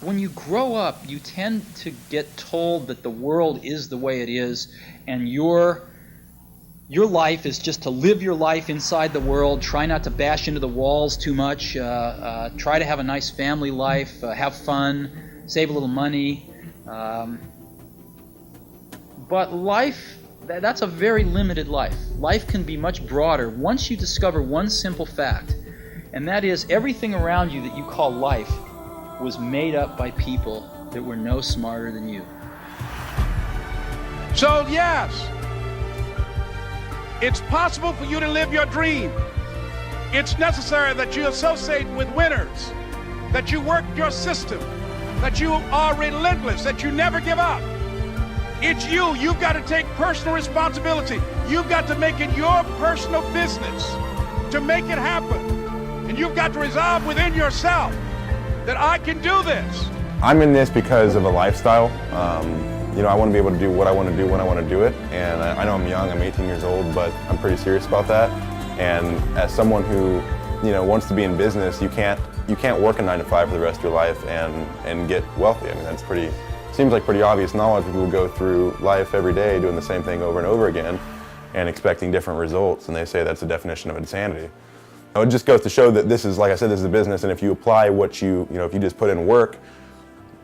when you grow up, you tend to get told that the world is the way it is, and your life is just to live your life inside the world, try not to bash into the walls too much, try to have a nice family life, have fun, save a little money. But life, that's a very limited life. Life can be much broader once you discover one simple fact, and that is everything around you that you call life was made up by people that were no smarter than you. So yes, it's possible for you to live your dream. It's necessary that you associate with winners, that you work your system, that you are relentless, that you never give up. It's you. You've got to take personal responsibility. You've got to make it your personal business to make it happen. And you've got to resolve within yourself that I can do this. I'm in this because of a lifestyle. You know, I want to be able to do what I want to do when I want to do it. And I know I'm young, I'm 18 years old, but I'm pretty serious about that. And as someone who, you know, wants to be in business, you can't work a 9-to-5 for the rest of your life and get wealthy. I mean, that's seems like pretty obvious knowledge. People go through life every day doing the same thing over and over again and expecting different results, and they say that's the definition of insanity. It just goes to show that this is, like I said, this is a business, and if you apply what you know, if you just put in work,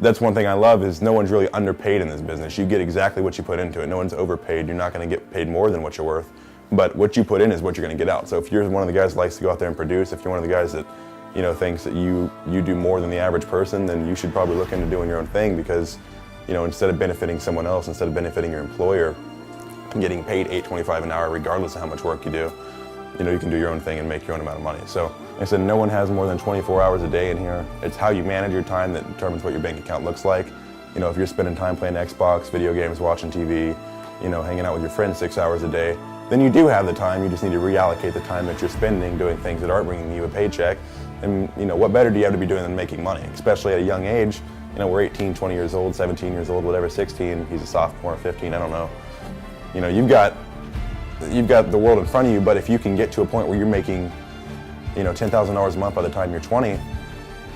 that's one thing I love is no one's really underpaid in this business. You get exactly what you put into it. No one's overpaid. You're not going to get paid more than what you're worth, but what you put in is what you're going to get out. So if you're one of the guys that likes to go out there and produce, if you're one of the guys that, you know, thinks that you do more than the average person, then you should probably look into doing your own thing because, you know, instead of benefiting someone else, instead of benefiting your employer, getting paid $8.25 an hour regardless of how much work you do, you know, you can do your own thing and make your own amount of money. So, like I said, no one has more than 24 hours a day in here. It's how you manage your time that determines what your bank account looks like. You know, if you're spending time playing Xbox, video games, watching TV, you know, hanging out with your friends 6 hours a day, then you do have the time. You just need to reallocate the time that you're spending doing things that aren't bringing you a paycheck. And, you know, what better do you have to be doing than making money, especially at a young age? You know, we're 18, 20 years old, 17 years old, whatever, 16, he's a sophomore, 15, I don't know. You know, you've got the world in front of you, but if you can get to a point where you're making, you know, $10,000 a month by the time you're 20, you know,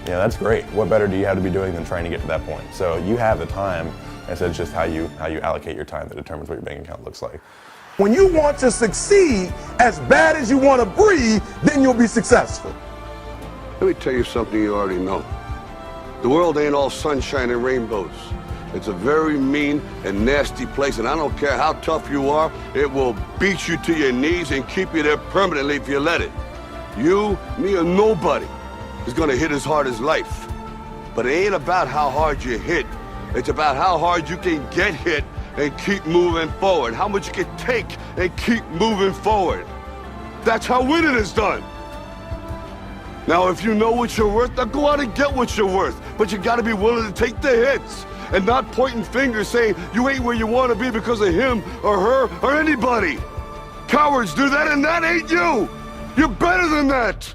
that's great. What better do you have to be doing than trying to get to that point? So you have the time. I said it's just how you allocate your time that determines what your bank account looks like. When you want to succeed as bad as you want to breathe, then you'll be successful. Let me tell you something you already know. The world ain't all sunshine and rainbows. It's a very mean and nasty place, and I don't care how tough you are, it will beat you to your knees and keep you there permanently if you let it. You, me, or nobody is gonna hit as hard as life. But it ain't about how hard you hit. It's about how hard you can get hit and keep moving forward. How much you can take and keep moving forward. That's how winning is done. Now, if you know what you're worth, now go out and get what you're worth. But you gotta be willing to take the hits and not pointing fingers saying you ain't where you wanna be because of him or her or anybody. Cowards do that, and that ain't you. You're better than that.